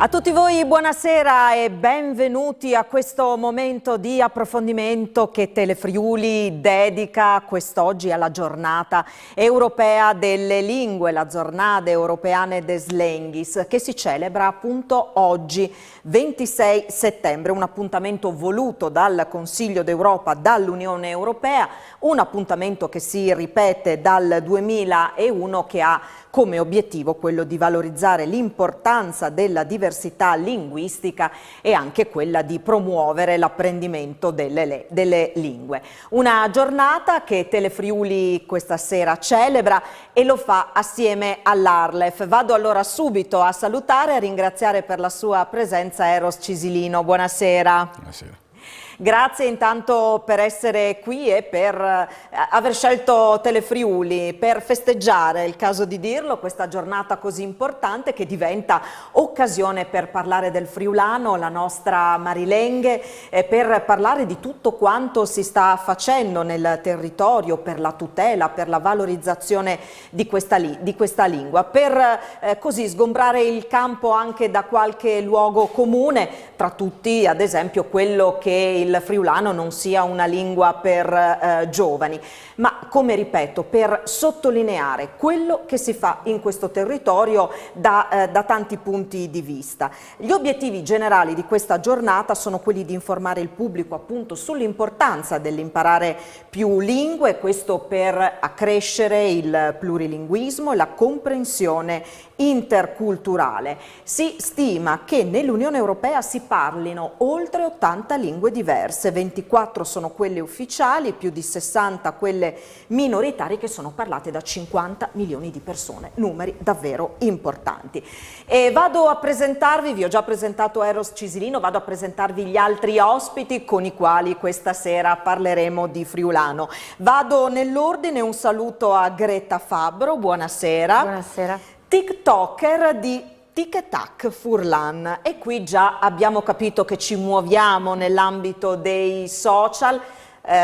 A tutti voi buonasera e benvenuti a questo momento di approfondimento che Telefriuli dedica quest'oggi alla giornata europea delle lingue, la Giornata Europeane des Lenghis, che si celebra appunto oggi, 26 settembre, un appuntamento voluto dal Consiglio d'Europa, dall'Unione Europea, un appuntamento che si ripete dal 2001 che ha come obiettivo quello di valorizzare l'importanza della diversità linguistica e anche quella di promuovere l'apprendimento delle lingue. Una giornata che Telefriuli questa sera celebra e lo fa assieme all'Arlef. Vado allora subito a salutare e a ringraziare per la sua presenza Eros Cisilino. Buonasera. Buonasera. Grazie intanto per essere qui e per aver scelto Telefriuli per festeggiare, è il caso di dirlo, questa giornata così importante che diventa occasione per parlare del friulano, la nostra Marilenghe, per parlare di tutto quanto si sta facendo nel territorio per la tutela, per la valorizzazione di questa lingua, per così sgombrare il campo anche da qualche luogo comune, tra tutti ad esempio quello che il friulano non sia una lingua per giovani, ma come ripeto per sottolineare quello che si fa in questo territorio da tanti punti di vista. Gli obiettivi generali di questa giornata sono quelli di informare il pubblico appunto sull'importanza dell'imparare più lingue, questo per accrescere il plurilinguismo e la comprensione interculturale. Si stima che nell'Unione Europea si parlino oltre 80 lingue diverse, 24 sono quelle ufficiali, più di 60 quelle minoritarie che sono parlate da 50 milioni di persone, numeri davvero importanti. E vado a presentarvi, vi ho già presentato Eros Cisilino, vado a presentarvi gli altri ospiti con i quali questa sera parleremo di friulano. Vado nell'ordine, un saluto a Greta Fabbro, buonasera. Buonasera. TikToker di Tic e Tac Furlan, e qui già abbiamo capito che ci muoviamo nell'ambito dei social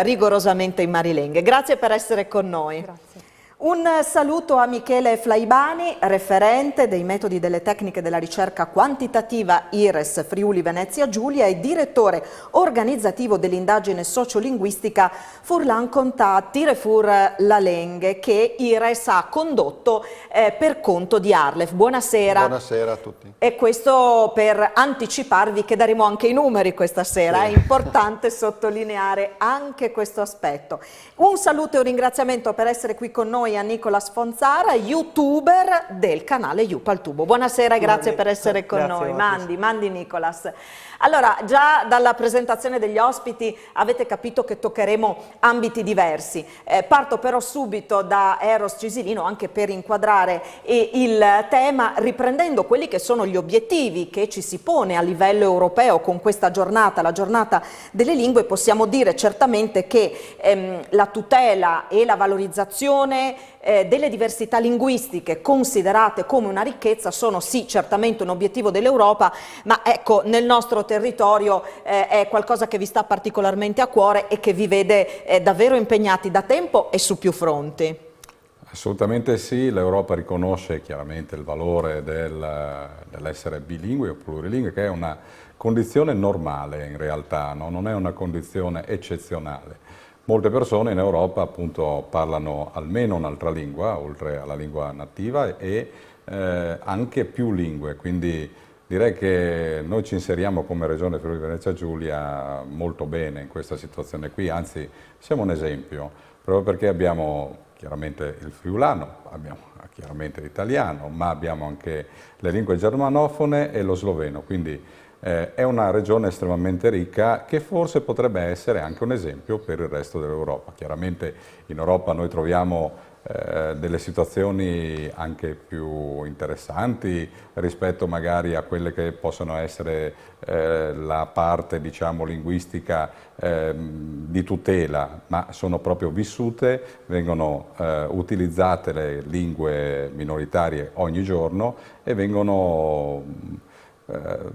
rigorosamente in marilenghe. Grazie per essere con noi. Grazie. Un saluto a Michele Flaibani, referente dei metodi delle tecniche della ricerca quantitativa IRES Friuli Venezia Giulia e direttore organizzativo dell'indagine sociolinguistica Furlan Contà Tirefur La Lenghe, che IRES ha condotto per conto di Arlef. Buonasera. Buonasera a tutti. E questo per anticiparvi che daremo anche i numeri questa sera, sì. È importante sottolineare anche questo aspetto. Un saluto e un ringraziamento per essere qui con noi a Nicolas Fonzara, youtuber del canale Yupaltubo. Buonasera e grazie per essere con noi. Mandi Nicolas. Allora, già dalla presentazione degli ospiti avete capito che toccheremo ambiti diversi. Parto però subito da Eros Cisilino anche per inquadrare il tema, riprendendo quelli che sono gli obiettivi che ci si pone a livello europeo con questa giornata, la giornata delle lingue. Possiamo dire certamente che la tutela e la valorizzazione delle diversità linguistiche considerate come una ricchezza sono sì certamente un obiettivo dell'Europa, ma ecco nel nostro territorio è qualcosa che vi sta particolarmente a cuore e che vi vede davvero impegnati da tempo e su più fronti. Assolutamente sì, l'Europa riconosce chiaramente il valore dell'essere bilingue o plurilingue, che è una condizione normale in realtà, no? Non è una condizione eccezionale. Molte persone in Europa appunto parlano almeno un'altra lingua, oltre alla lingua nativa, e anche più lingue, quindi direi che noi ci inseriamo come Regione Friuli Venezia Giulia molto bene in questa situazione qui, anzi siamo un esempio, proprio perché abbiamo chiaramente il friulano, abbiamo chiaramente l'italiano, ma abbiamo anche le lingue germanofone e lo sloveno, quindi è una regione estremamente ricca che forse potrebbe essere anche un esempio per il resto dell'Europa. Chiaramente in Europa noi troviamo delle situazioni anche più interessanti rispetto magari a quelle che possono essere la parte diciamo linguistica di tutela, ma sono proprio vissute, vengono utilizzate le lingue minoritarie ogni giorno e vengono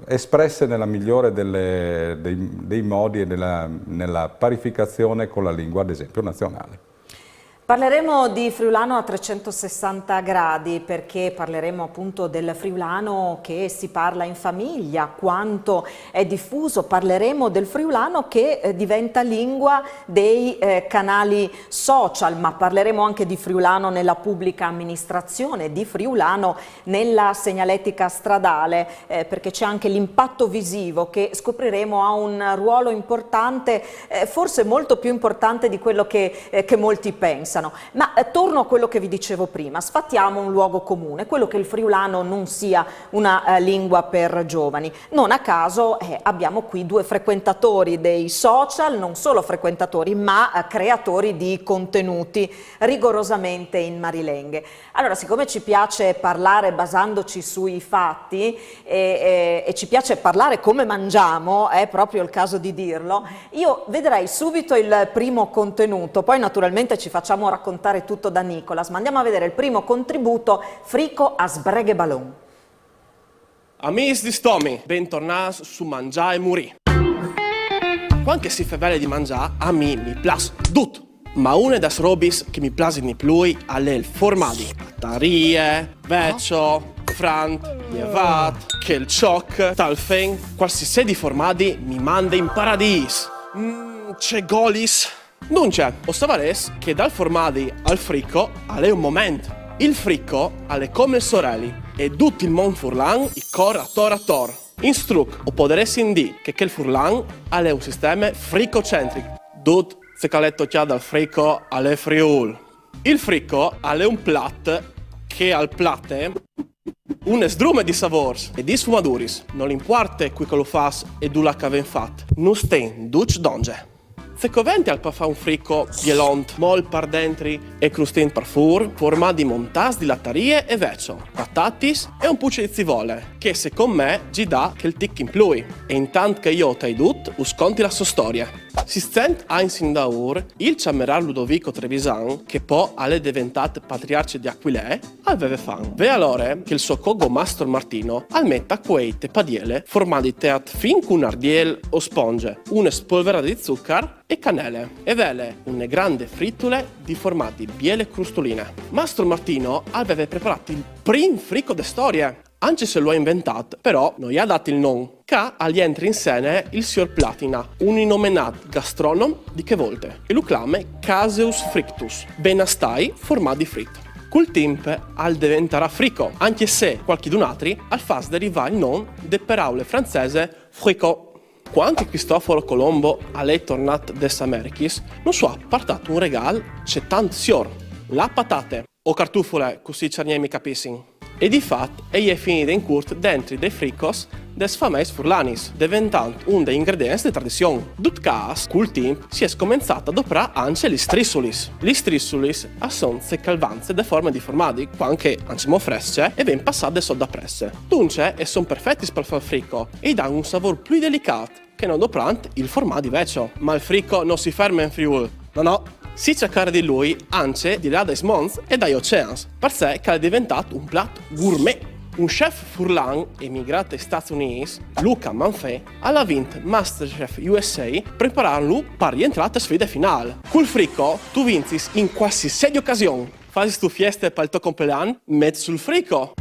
espresse nella migliore dei modi e nella parificazione con la lingua ad esempio nazionale. Parleremo di friulano a 360 gradi perché parleremo appunto del friulano che si parla in famiglia, quanto è diffuso, parleremo del friulano che diventa lingua dei canali social, ma parleremo anche di friulano nella pubblica amministrazione, di friulano nella segnaletica stradale, perché c'è anche l'impatto visivo che scopriremo ha un ruolo importante, forse molto più importante di quello che molti pensano. Ma torno a quello che vi dicevo prima, sfattiamo un luogo comune, quello che il friulano non sia una lingua per giovani. Non a caso abbiamo qui due frequentatori dei social, non solo frequentatori ma creatori di contenuti rigorosamente in marilenghe. Allora, siccome ci piace parlare basandoci sui fatti e ci piace parlare come mangiamo, è proprio il caso di dirlo, io vedrei subito il primo contenuto, poi naturalmente ci facciamo raccontare tutto da Nicolas, ma andiamo a vedere il primo contributo, Frico a Sbreghe Ballon. Amici di Stomi, bentornati su Mangià e Muri. Quando si fa bene di mangiare, a me mi piace tutto. Ma una delle robis che mi piace di più è il formaggi. Tarie, vecchio, frant, lievat, che il cioc, talfen. Qualsiasi di formaggi mi manda in paradiso. C'è golis. Dunque, osservares che dal formaggi al fricco è un momento. Il fricco è come le sorelle e tutto il mondo furlan i cor a tor. In struc, o potresti indire che il furlan è un sistema fricocentrico. Tutto se caletto chiaro dal fricco alle friul. Il fricco è un plat che al platte un sdrume di savors e di sfumaduris. Non importa qui che lo fas e du la che ven fat. Non sten duc donge. Se coventi al pa fa un fricco bielont, mol par dentri e crustin par fur, forma di montas di lattarie e vecchio, patatis e un puccio di zivole, che secondo me gi dà che il tic in plui. E intanto che io te dut, usconti la sua storia. Si sent eins in daur, il ciamerar Ludovico Trevisan, che poi è diventato patriarca di Aquilè, aveva fan. Ve allora che il suo cogo Mastro Martino almetta quei te padiele formati teat fin con ardiel o sponge, una spolverata di zucchero e cannelle, e vele une grande frittule di formati biele crustoline. Mastro Martino aveva preparato il prim fricco de storie. Anche se lo ha inventato, però non gli ha dato il nome, che agli entra in scena il signor Platina, un innominato gastronom di che volte, e lo clama Caseus Frictus, benastai formati fritto. Col tempo al diventerà fricco, anche se qualche d'un altri al fas derivare il nome de parole francese fricot. Quando Cristoforo Colombo è tornato des Americis, non so ha portato un regalo c'è tanto sior, la patate o cartofole, così cerniemi capissin. E di fatto egli è finito in curto dentro dei friccos des fameis furlanis, diventando un dei ingredienti di tradizione. Dut cas, col tempo, si è scominciato ad operare anche gli strissulis. Gli strissulis sono le calvanze de forma di formaggi, anche anche fresche, e ben passate sotto presse. Dunque, sono perfetti per fare fricco e danno un sapore più delicato che non doprante il formaggio vecchio. Ma il fricco non si ferma in Friul. No. Si cercare di lui anche di là dai mons e dai oceans, per sé che è diventato un piatto gourmet. Un chef furlan emigrato agli Stati Uniti, Luca Manfè, ha vinto Masterchef USA prepararlo per rientrare a sfida finale. Col fricco tu vinci in qualsiasi occasione. Fai tu fieste per il tuo compleanno, metti sul fricco.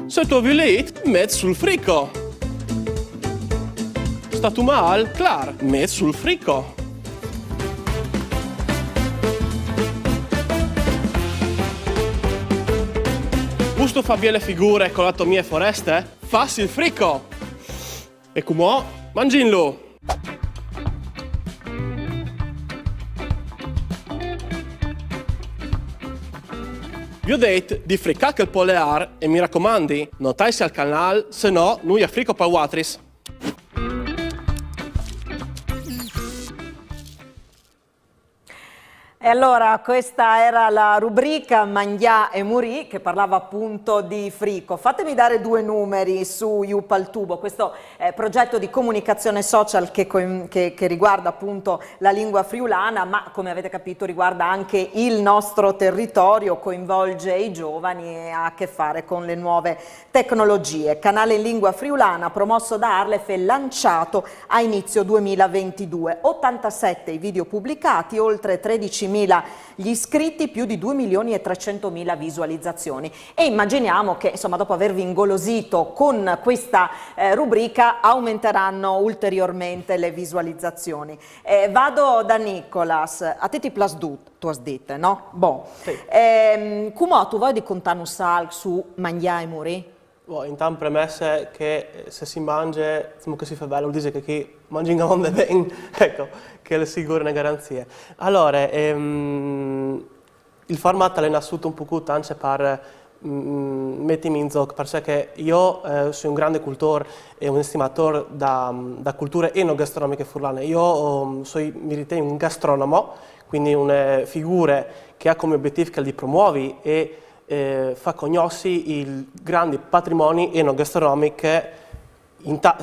Se tu vuoi, metti sul fricco. Stato mal? Clar, metti sul fricco. Gusto fa belle figure con le mie foreste? Fassi il fricco. E come? Manginlo. Vi ho detto di friccare il polear e mi raccomandi, non taisi al canale, se no noi a fricco per Watris. E allora questa era la rubrica Mangià e Murì che parlava appunto di frico. Fatemi dare due numeri su Jupa al Tubo, questo progetto di comunicazione social che riguarda appunto la lingua friulana, ma come avete capito riguarda anche il nostro territorio, coinvolge i giovani e ha a che fare con le nuove tecnologie. Canale in lingua friulana promosso da Arlef e lanciato a inizio 2022. 87 i video pubblicati, oltre 13.000 gli iscritti, più di 2.300.000 visualizzazioni, e immaginiamo che insomma dopo avervi ingolosito con questa rubrica aumenteranno ulteriormente le visualizzazioni. Vado da Nicolas, a te ti plas tu has detto, no? Bon. Sì. Come tu vuoi di contare un sal su Mangià e Murì? Intanto premesse che se si mangia, insomma, che si fa bello, vuol dire che chi mangia in gamon bene, ecco, che le sicure una garanzia. Allora, il format è nato un po' anche per mettermi in gioco, perché io sono un grande cultore e un estimatore da culture enogastronomiche furlane. Io mi ritengo un gastronomo, quindi una figura che ha come obiettivo di promuovere e fa conoscere il grande patrimonio enogastronomico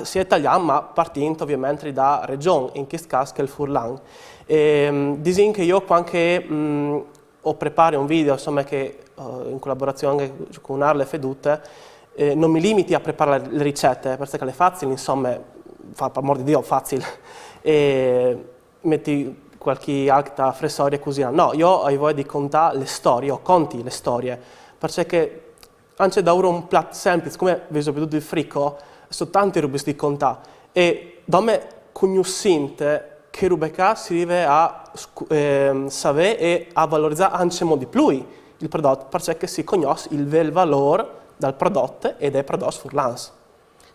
sia italiano ma partendo ovviamente da regione, in questo caso che è il Furlan. Dico che io quando ho preparato un video insomma, che in collaborazione con Arlef e Dute, non mi limiti a preparare le ricette perché le facili insomma, per amor di Dio facile, e metti qualche altra fressoria così. No, io ho voglia di contare le storie, o conti le storie, perché anche da ora un piatto semplice, come vi ho veduto il frico, sono tanti rubi di contare, e da me conoscente che rubeca si arriva a sapere e a valorizzare anche di più il prodotto, perché si conosce il vero valore del prodotto e dei prodotti furlans.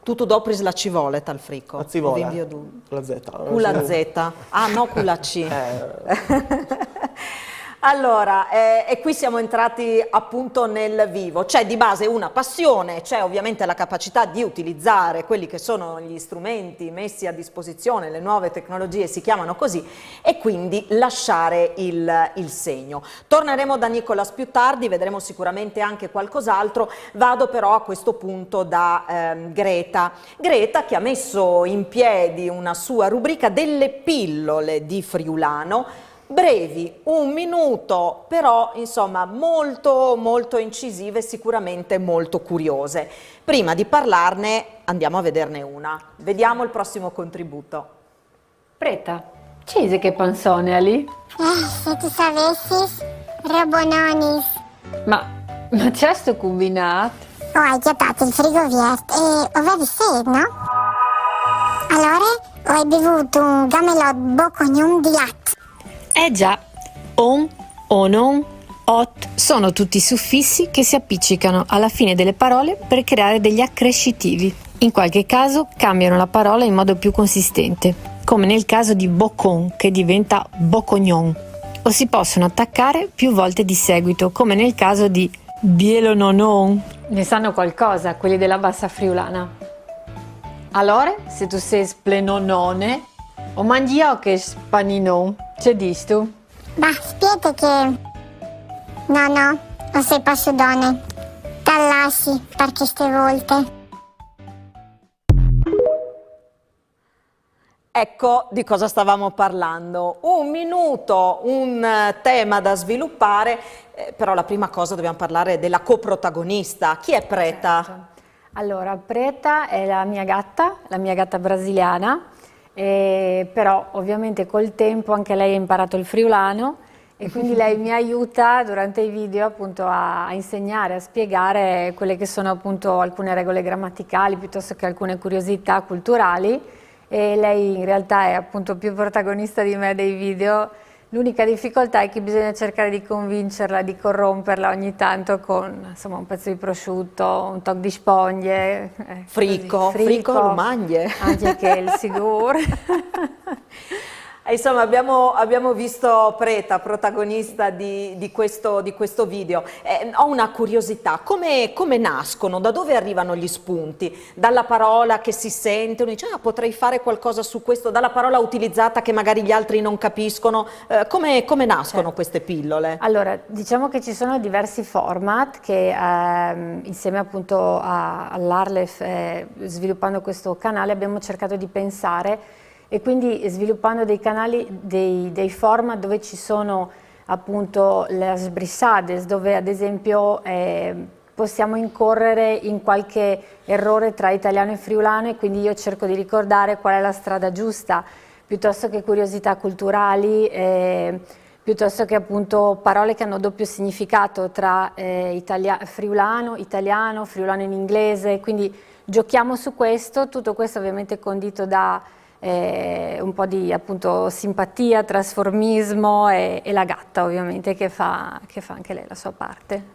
Tutto dopo la civole tal frico. La civole, con la Z. Con la Z. Ah no, con la C. Allora, e qui siamo entrati appunto nel vivo. C'è di base una passione, c'è ovviamente la capacità di utilizzare quelli che sono gli strumenti messi a disposizione, le nuove tecnologie si chiamano così, e quindi lasciare il segno. Torneremo da Nicolas più tardi, vedremo sicuramente anche qualcos'altro. Vado però a questo punto da Greta. Greta che ha messo in piedi una sua rubrica delle pillole di friulano, brevi, 1 minuto, però insomma molto molto incisive, sicuramente molto curiose. Prima di parlarne andiamo a vederne una. Vediamo il prossimo contributo. Preta, ci dice che panzone ha lì? Se tu sapessi, Rabononis. Ma c'è sto combinato? Hai gettato il frigo vierto e avevi sed, no? Allora, hai bevuto un gamelot boccognon di latte. Già, on, onon, ot sono tutti suffissi che si appiccicano alla fine delle parole per creare degli accrescitivi. In qualche caso cambiano la parola in modo più consistente, come nel caso di boccon che diventa boccognon, o si possono attaccare più volte di seguito, come nel caso di bielononon. Ne sanno qualcosa quelli della bassa friulana. Allora, se tu sei splenonone, o mangi o che spaninon, c'è disto? Ma spiete che... No, o sei posso donne. T'allassi per queste volte. Ecco di cosa stavamo parlando. 1 minuto, un tema da sviluppare, però la prima cosa dobbiamo parlare della coprotagonista. Chi è Preta? Certo. Allora, Preta è la mia gatta brasiliana, però ovviamente col tempo anche lei ha imparato il friulano e quindi lei mi aiuta durante i video appunto a insegnare, a spiegare quelle che sono appunto alcune regole grammaticali piuttosto che alcune curiosità culturali, e lei in realtà è appunto più protagonista di me dei video. L'unica difficoltà è che bisogna cercare di convincerla, di corromperla ogni tanto con insomma un pezzo di prosciutto, un tocco di spoglie, frico lo mangi. Anche che il sicuro. Insomma, abbiamo visto Preta, protagonista di questo video. Ho una curiosità, come nascono? Da dove arrivano gli spunti? Dalla parola che si sente, uno dice potrei fare qualcosa su questo, dalla parola utilizzata che magari gli altri non capiscono. Come nascono queste pillole? Allora, diciamo che ci sono diversi format che insieme appunto all'Arlef, sviluppando questo canale, abbiamo cercato di pensare, e quindi sviluppando dei canali, dei format dove ci sono appunto le sbrissades, dove ad esempio possiamo incorrere in qualche errore tra italiano e friulano, e quindi io cerco di ricordare qual è la strada giusta, piuttosto che curiosità culturali, piuttosto che appunto parole che hanno doppio significato tra friulano, italiano, friulano in inglese, quindi giochiamo su questo, tutto questo ovviamente condito da un po' di appunto simpatia, trasformismo e la gatta ovviamente che fa anche lei la sua parte.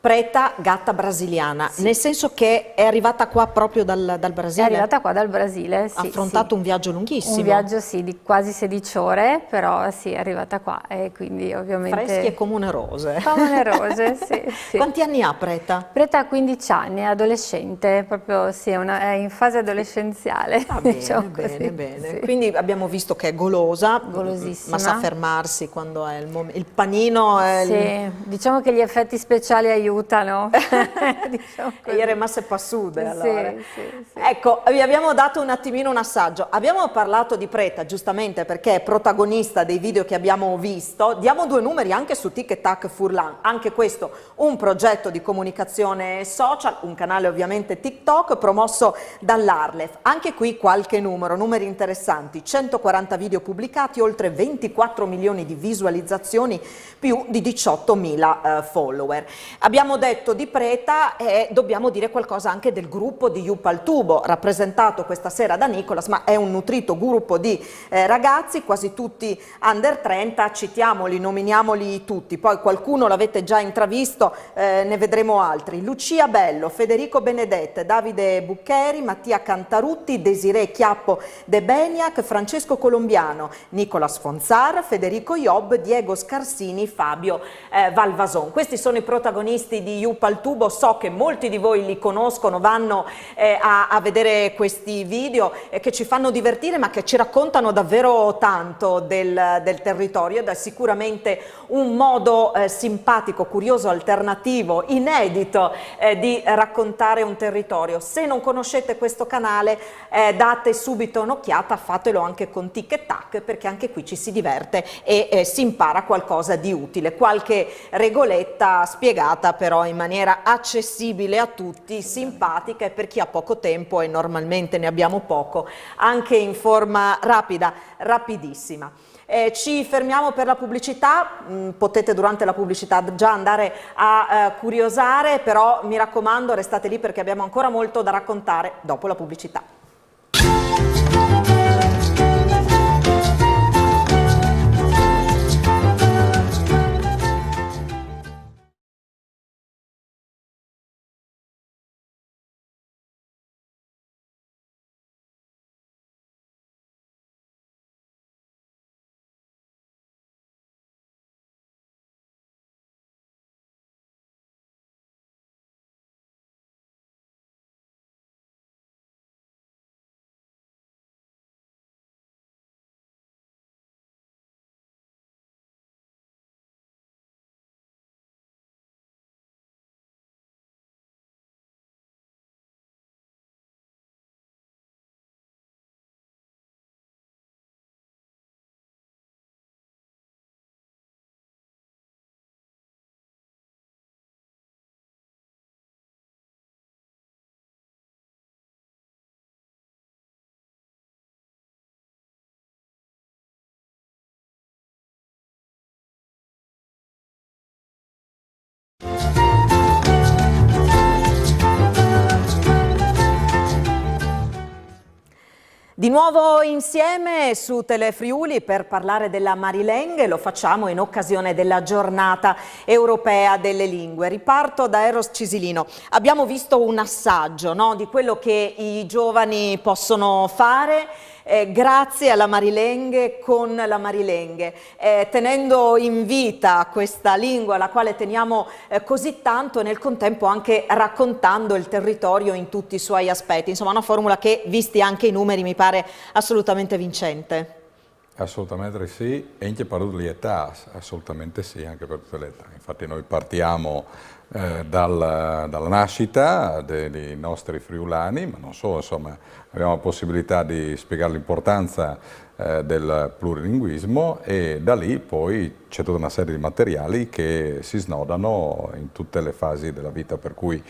Preta, gatta brasiliana, Sì. nel senso che è arrivata qua proprio dal Brasile? È arrivata qua dal Brasile, sì. Ha affrontato sì. un viaggio lunghissimo. Un viaggio sì, di quasi 16 ore, però sì, è arrivata qua e quindi ovviamente... Fresche come une rose. Come une rose, sì, sì. Quanti anni ha Preta? Preta ha 15 anni, è adolescente, proprio sì, è in fase adolescenziale. Ah, bene, diciamo bene, così, bene. sì. Quindi abbiamo visto che è golosa, Golosissima. ma sa fermarsi quando è il momento. Il panino è Sì, diciamo che gli effetti speciali aiutano. Diciamo così. Ieri masse passude, allora. Sì. Ecco, vi abbiamo dato un attimino un assaggio. Abbiamo parlato di Preta, giustamente, perché è protagonista dei video che abbiamo visto. Diamo due numeri anche su Tic Tac Furlan. Anche questo un progetto di comunicazione social, un canale ovviamente TikTok, promosso dall'Arlef. Anche qui qualche numeri interessanti. 140 video pubblicati, oltre 24 milioni di visualizzazioni, più di 18.000 follower. Abbiamo detto di Preta e dobbiamo dire qualcosa anche del gruppo di Jup al Tubo, rappresentato questa sera da Nicolas, ma è un nutrito gruppo di ragazzi, quasi tutti under 30, citiamoli, nominiamoli tutti, poi qualcuno l'avete già intravisto, ne vedremo altri. Lucia Bello, Federico Benedette, Davide Buccheri, Mattia Cantarutti, Desiree Chiappo De Beniac, Francesco Colombiano, Nicolas Fonzar, Federico Iob, Diego Scarsini, Fabio Valvason. Questi sono i protagonisti di Jup al Tubo. So che molti di voi li conoscono, vanno a vedere questi video che ci fanno divertire, ma che ci raccontano davvero tanto del territorio, ed è sicuramente un modo simpatico, curioso, alternativo, inedito di raccontare un territorio. Se non conoscete questo canale, date subito un'occhiata, fatelo anche con Tic Tac, perché anche qui ci si diverte e si impara qualcosa di utile, qualche regoletta spiegata però in maniera accessibile a tutti, simpatica, e per chi ha poco tempo, e normalmente ne abbiamo poco, anche in forma rapida, rapidissima. Ci fermiamo per la pubblicità, potete durante la pubblicità già andare a curiosare, però mi raccomando restate lì perché abbiamo ancora molto da raccontare dopo la pubblicità. Di nuovo insieme su Telefriuli per parlare della Marilenghe, lo facciamo in occasione della giornata europea delle lingue. Riparto da Eros Cisilino. Abbiamo visto un assaggio, no, di quello che i giovani possono fare grazie alla Marilenghe, con la Marilenghe, tenendo in vita questa lingua alla quale teniamo così tanto e nel contempo anche raccontando il territorio in tutti i suoi aspetti. Insomma, una formula che, visti anche i numeri, mi pare assolutamente vincente. Assolutamente sì, e anche per tutte le età, assolutamente sì, anche per tutte le età. Infatti noi partiamo dalla nascita dei nostri friulani, ma non solo, insomma, abbiamo la possibilità di spiegare l'importanza del plurilinguismo e da lì poi c'è tutta una serie di materiali che si snodano in tutte le fasi della vita, per cui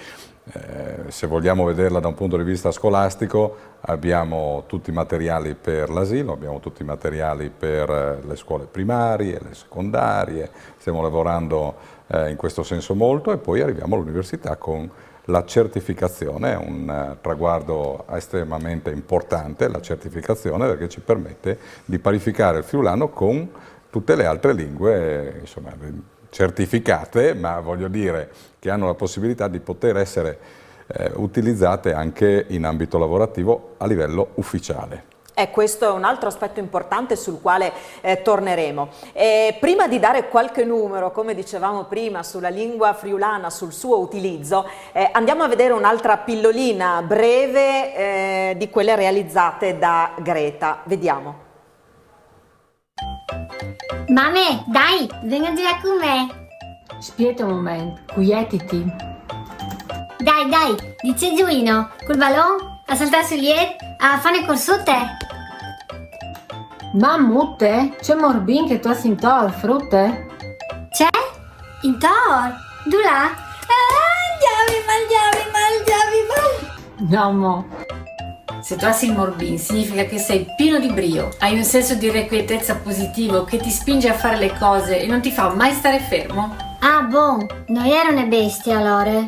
se vogliamo vederla da un punto di vista scolastico abbiamo tutti i materiali per l'asilo, abbiamo tutti i materiali per le scuole primarie, le secondarie, stiamo lavorando in questo senso molto e poi arriviamo all'università con la certificazione, un traguardo estremamente importante, la certificazione, perché ci permette di parificare il friulano con tutte le altre lingue, insomma, certificate, ma voglio dire che hanno la possibilità di poter essere utilizzate anche in ambito lavorativo a livello ufficiale. Questo è un altro aspetto importante sul quale torneremo. Prima di dare qualche numero, come dicevamo prima, sulla lingua friulana, sul suo utilizzo, andiamo a vedere un'altra pillolina breve di quelle realizzate da Greta. Vediamo. Mame, dai, venga a giocare con me. Aspetta un momento, quietiti. Dai, dice Giuino, col ballon, a saltare sugli ed, a fare corsotte. Mammute, c'è Morbin che tu hai sinto frutte? C'è? In tor? Dula? Mangiavi. No, mo. Se tu hai il Morbin significa che sei pieno di brio, hai un senso di irrequietezza positivo che ti spinge a fare le cose e non ti fa mai stare fermo. Ah, bon, non erano bestie allora.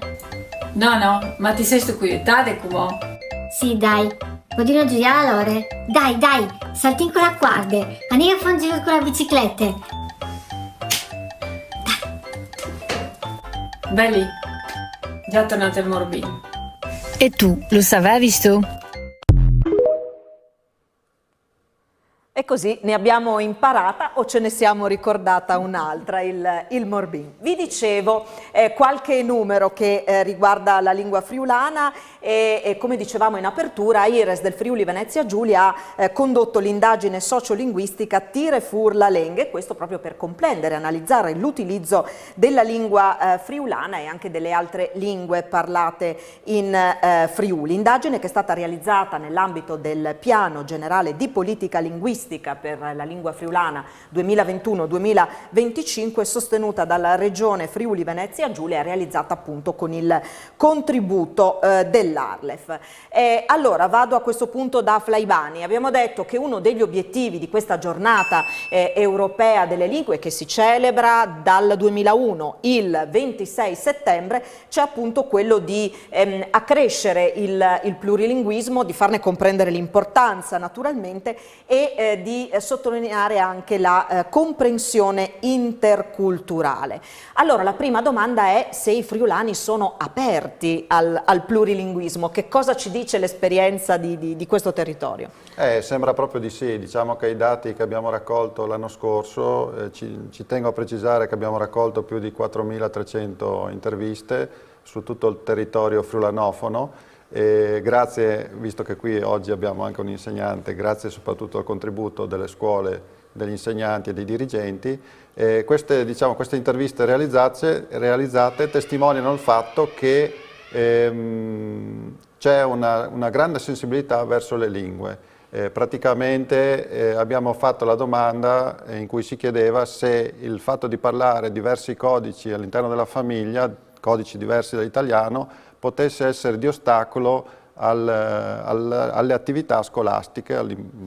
No, ma ti sei stupiettate come? Sì, dai, podino giocare allora. Dai, salti in quella guardia, andiamo a fare un giro con la bicicletta. Belli, già tornato il Morbin. E tu, lo sapevi tu? E così ne abbiamo imparata o ce ne siamo ricordata un'altra, il Morbin. Vi dicevo qualche numero che riguarda la lingua friulana e come dicevamo in apertura, IRES del Friuli Venezia Giulia ha condotto l'indagine sociolinguistica Tire fur la Lenghe, questo proprio per comprendere e analizzare l'utilizzo della lingua friulana e anche delle altre lingue parlate in Friuli. Indagine che è stata realizzata nell'ambito del Piano Generale di Politica Linguistica per la lingua friulana 2021-2025, sostenuta dalla Regione Friuli Venezia Giulia e realizzata appunto con il contributo dell'Arlef. Allora vado a questo punto da Flaibani. Abbiamo detto che uno degli obiettivi di questa giornata europea delle lingue, che si celebra dal 2001 il 26 settembre, c'è appunto quello di accrescere il plurilinguismo, di farne comprendere l'importanza naturalmente e di sottolineare anche la comprensione interculturale. Allora la prima domanda è se i friulani sono aperti al plurilinguismo. Che cosa ci dice l'esperienza di questo territorio? Sembra proprio di sì, diciamo che i dati che abbiamo raccolto l'anno scorso, ci tengo a precisare che abbiamo raccolto più di 4.300 interviste su tutto il territorio friulanofono. E grazie, visto che qui oggi abbiamo anche un insegnante, grazie soprattutto al contributo delle scuole, degli insegnanti e dei dirigenti, queste interviste realizzate testimoniano il fatto che c'è una grande sensibilità verso le lingue. Praticamente abbiamo fatto la domanda in cui si chiedeva se il fatto di parlare diversi codici all'interno della famiglia, codici diversi dall'italiano, potesse essere di ostacolo alle attività scolastiche,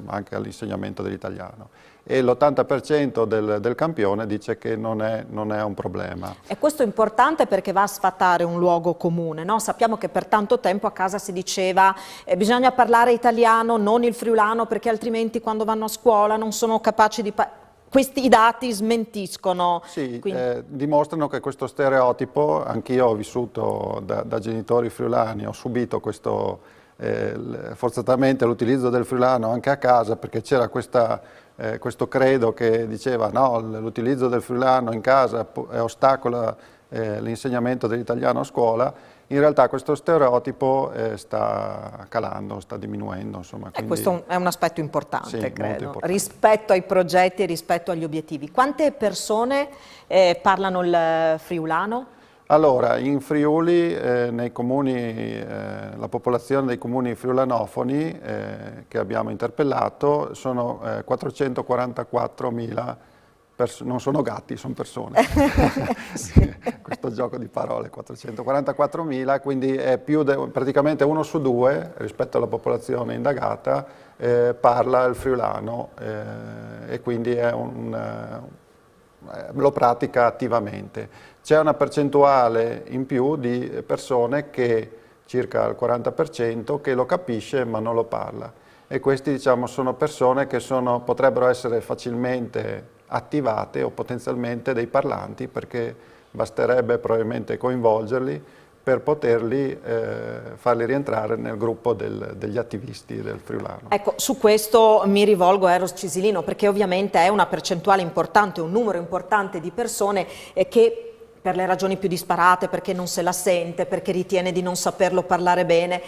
anche all'insegnamento dell'italiano. E l'80% del campione dice che non è un problema. E questo è importante perché va a sfatare un luogo comune, no? Sappiamo che per tanto tempo a casa si diceva bisogna parlare italiano, non il friulano, perché altrimenti quando vanno a scuola non sono capaci di parlare. Questi dati smentiscono. Sì, dimostrano che questo stereotipo, anch'io ho vissuto da genitori friulani, ho subito questo forzatamente l'utilizzo del friulano anche a casa, perché c'era questo credo che diceva no, l'utilizzo del friulano in casa ostacola l'insegnamento dell'italiano a scuola. In realtà questo stereotipo sta calando, sta diminuendo. Insomma, quindi... questo è un aspetto importante, sì, molto credo, importante. rispetto ai progetti e rispetto agli obiettivi. Quante persone parlano il friulano? Allora, in Friuli, nei comuni, la popolazione dei comuni friulanofoni che abbiamo interpellato sono 444.000 non sono gatti, sono persone. Questo gioco di parole, 444.000, quindi è praticamente 1 su 2 rispetto alla popolazione indagata parla il friulano e quindi lo pratica attivamente. C'è una percentuale in più di persone che, circa il 40%, che lo capisce ma non lo parla. E questi diciamo, sono persone che potrebbero essere facilmente attivate o potenzialmente dei parlanti, perché basterebbe probabilmente coinvolgerli per poterli farli rientrare nel gruppo degli attivisti del friulano. Ecco, su questo mi rivolgo a Eros Cisilino, perché ovviamente è una percentuale importante, un numero importante di persone che per le ragioni più disparate, perché non se la sente, perché ritiene di non saperlo parlare bene,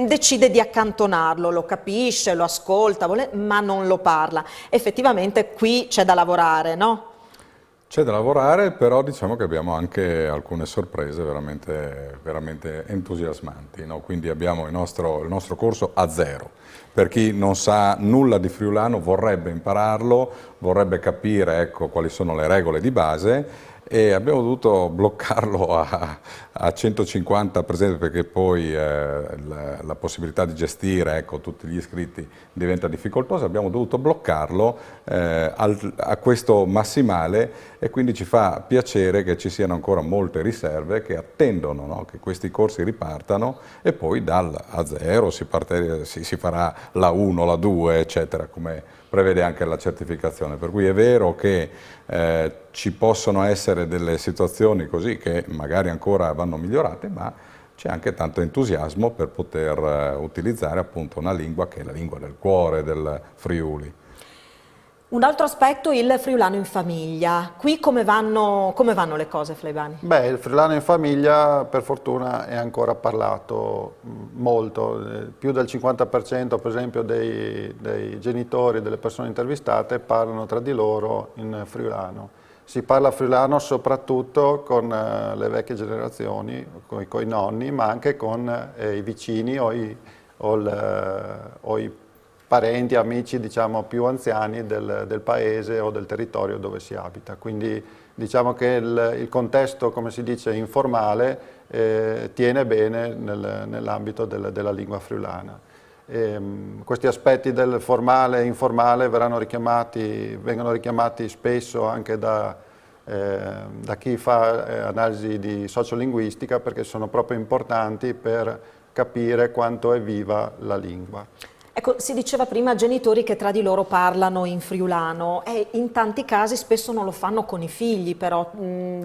decide di accantonarlo, lo capisce, lo ascolta, ma non lo parla. Effettivamente qui c'è da lavorare, no? C'è da lavorare, però diciamo che abbiamo anche alcune sorprese veramente entusiasmanti, no? Quindi abbiamo il nostro corso A0. Per chi non sa nulla di friulano, vorrebbe impararlo, vorrebbe capire ecco, quali sono le regole di base, e abbiamo dovuto bloccarlo a 150 presenze, perché poi la possibilità di gestire ecco, tutti gli iscritti diventa difficoltosa. Abbiamo dovuto bloccarlo a questo massimale, e quindi ci fa piacere che ci siano ancora molte riserve che attendono, no? Che questi corsi ripartano, e poi dal A0 si farà la 1, la 2 eccetera, come prevede anche la certificazione. Per cui è vero che ci possono essere delle situazioni così che magari ancora vanno migliorate, ma c'è anche tanto entusiasmo per poter utilizzare appunto una lingua che è la lingua del cuore del Friuli. Un altro aspetto, il friulano in famiglia. Qui come vanno le cose, Fleibani? Beh, il friulano in famiglia per fortuna è ancora parlato molto, più del 50% per esempio dei genitori delle persone intervistate parlano tra di loro in friulano. Si parla friulano soprattutto con le vecchie generazioni, con i nonni, ma anche con i vicini o i parenti, amici diciamo più anziani del paese o del territorio dove si abita. Quindi diciamo che il contesto, come si dice, informale tiene bene nell'ambito della lingua friulana. Questi aspetti del formale e informale vengono richiamati spesso anche da chi fa analisi di sociolinguistica, perché sono proprio importanti per capire quanto è viva la lingua. Ecco, si diceva prima genitori che tra di loro parlano in friulano, e in tanti casi spesso non lo fanno con i figli, però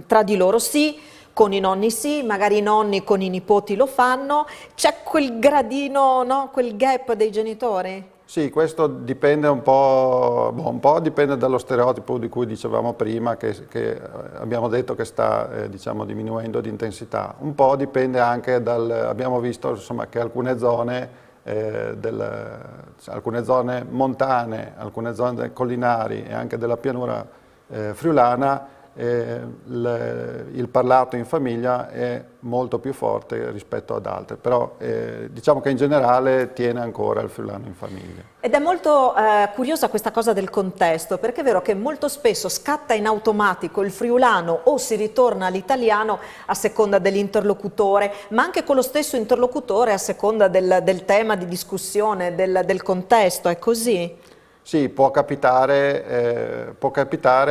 tra di loro sì, con i nonni sì, magari i nonni con i nipoti lo fanno. C'è quel gradino, no? Quel gap dei genitori? Sì, questo dipende un po' dipende dallo stereotipo di cui dicevamo prima, che abbiamo detto che sta diciamo, diminuendo di intensità. Un po' dipende anche abbiamo visto insomma, che alcune zone montane, alcune zone collinari e anche della pianura friulana, il parlato in famiglia è molto più forte rispetto ad altre, però diciamo che in generale tiene ancora il friulano in famiglia. Ed è molto curiosa questa cosa del contesto, perché è vero che molto spesso scatta in automatico il friulano o si ritorna all'italiano a seconda dell'interlocutore, ma anche con lo stesso interlocutore a seconda del tema di discussione, del contesto, è così? Sì, può capitare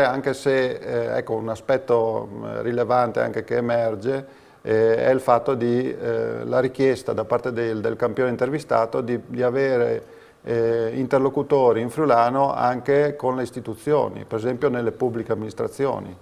anche se ecco, un aspetto rilevante anche che emerge è il fatto di la richiesta da parte del campione intervistato di avere interlocutori in friulano anche con le istituzioni, per esempio nelle pubbliche amministrazioni,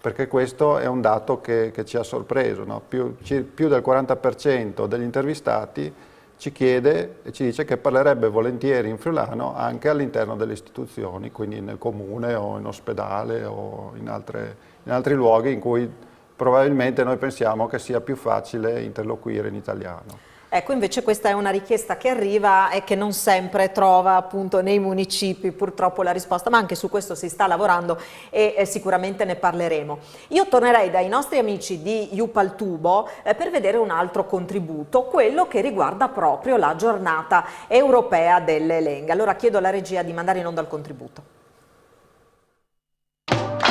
perché questo è un dato che ci ha sorpreso, no? Più del 40% degli intervistati ci chiede e ci dice che parlerebbe volentieri in friulano anche all'interno delle istituzioni, quindi nel comune o in ospedale o in altri luoghi in cui probabilmente noi pensiamo che sia più facile interloquire in italiano. Ecco, invece questa è una richiesta che arriva e che non sempre trova appunto nei municipi purtroppo la risposta, ma anche su questo si sta lavorando e sicuramente ne parleremo. Io tornerei dai nostri amici di Iupaltubo per vedere un altro contributo, quello che riguarda proprio la giornata europea delle lingue. Allora chiedo alla regia di mandare in onda il contributo.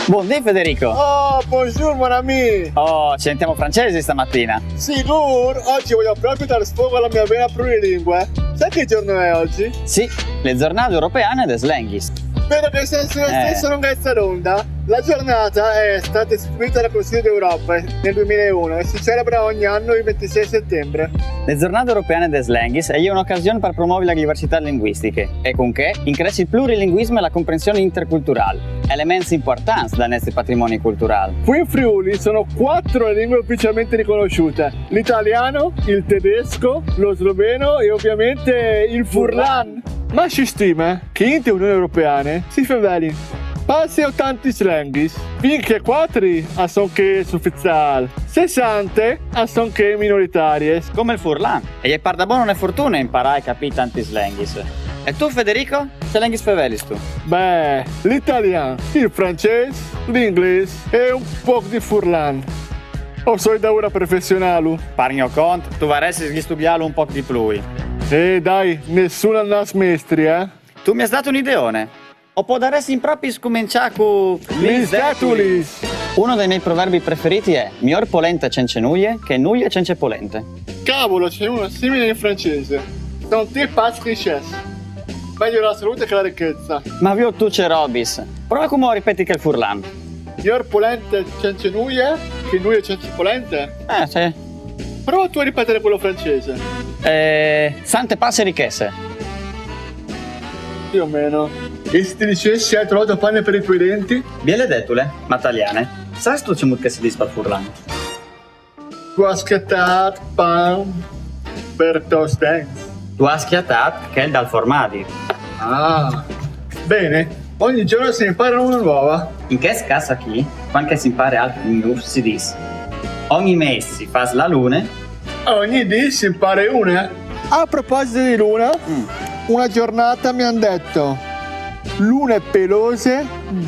Buondì Federico! Oh, bonjour mon ami! Oh, ci sentiamo francesi stamattina! Sicuro, oggi voglio proprio dar sfogo alla mia vena plurilingue. Sai che giorno è oggi? Sì, le giornate europeane des Lenghis. Spero che sia sulla stessa lunghezza d'onda. La giornata è stata istituita dal Consiglio d'Europa nel 2001 e si celebra ogni anno il 26 settembre. Le giornate europeane des Lenghis è un'occasione per promuovere le diversità linguistiche e con che incresce il plurilinguismo e la comprensione interculturale, elementi importanti dal nostro patrimonio culturale. Qui in Friuli sono 4 le lingue ufficialmente riconosciute: l'italiano, il tedesco, lo sloveno e ovviamente il furlan. Ma si stima che in Unione Europea si faveli passi 80 lenghis, finché 4 sono che ufficiali, 60 sono che minoritarie. Come il furlan. E gli parla buona fortuna imparare a capire tanti Lenghis. E tu Federico? Che Lenghis favelis tu? Beh, l'italiano, il francese, l'inglese e un po' di furlan. O sei da ora professionale? Pargno conto, tu varresti studiarlo un po' di più. Dai, nessuno nas mestri, Tu mi hai dato un'ideone. O può darsi in proprio scominciare con Lis detulis. Uno dei miei proverbi preferiti è miglior polenta cence nuie che nuie cence polente. Cavolo, c'è uno simile in francese. Sono te pas richesse. Meglio la salute che la ricchezza. Ma vio tu c'è Robis. Prova come lo ripeti che il furlan. Miglior polente cence nuie che nuie cence polente? Sì. Prova tu a ripetere quello francese. Sante passe ricchesse. Più o meno. E se ti dicessi hai trovato pane per i tuoi denti? Biele detule, ma italiane. Sai tu c'è che si dice per furlan? Tu hai schiattato pan per tos denti. Tu hai schiattato che è dal formadi. Ah, bene. Ogni giorno si impara una nuova. In che scassa qui, quando si impara altri lingue, si dice ogni mese si fa la luna. Ogni dì si impara una. A proposito di luna, una giornata mi hanno detto lune pelose,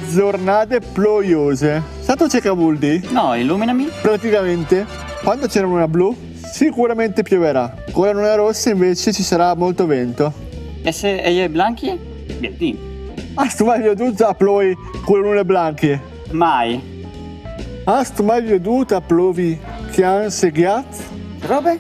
giornate ploiose. Sato c'è che vuol dire? No, illuminami. Praticamente, quando c'è la luna blu, sicuramente pioverà. Con la luna rossa invece ci sarà molto vento. E se è bianchi? Bianchi. Tu mai veduto a ploi con le lune bianche? Mai. Tu mai veduto a plovi che hanno seghiato? Robe?